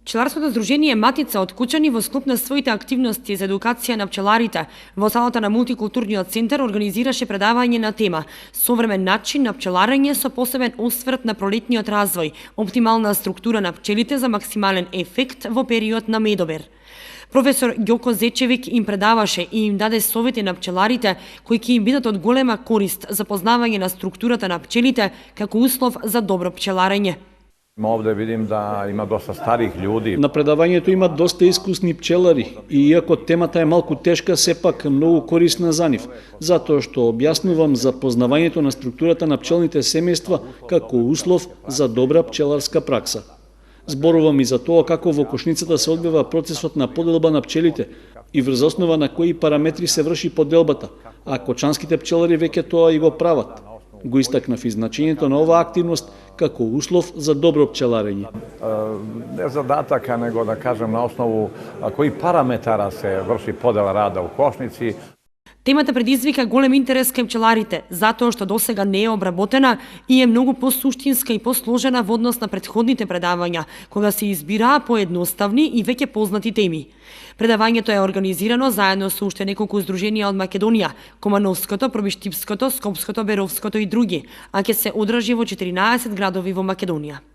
Пчеларското здружение Матица од Кучани во склоп на своите активности за едукација на пчеларите во салата на мултикултурниот центар организираше предавање на тема Современ начин на пчеларење со посебен осврт на пролетниот развој, оптимална структура на пчелите за максимален ефект во период на медобер. Професор Ѓоко Зечевик им предаваше и им даде совети на пчеларите кои ќе им бидат од голема корист за познавање на структурата на пчелите како услов за добро пчеларење. Овде видим да има доста старих луѓи. На предавањето има доста искусни пчелари и иако темата е малку тешка, сепак многу корисна за нив, затоа што објаснувам за познавањето на структурата на пчелните семејства како услов за добра пчеларска пракса. Зборувам и за тоа како во кошницата се одвива процесот на поделба на пчелите и врз основа на кои параметри се врши поделбата, а кочанските пчелари веќе тоа и го прават. Го истакнав и значењето на оваа активност како услов за добро пчеларење. Не задатака, него да кажем на основу кои параметара се врши подела рада у кошници. Темата предизвика голем интерес кај пчеларите, затоа што досега не е обработена и е многу посуштинска и посложена во однос на претходните предавања, кога се избираа поедноставни и веќе познати теми. Предавањето е организирано заедно со уште неколку здруженија од Македонија, Комановското, Пробиштипското, Скопското, Беровското и други, а ќе се одржи во 14 градови во Македонија.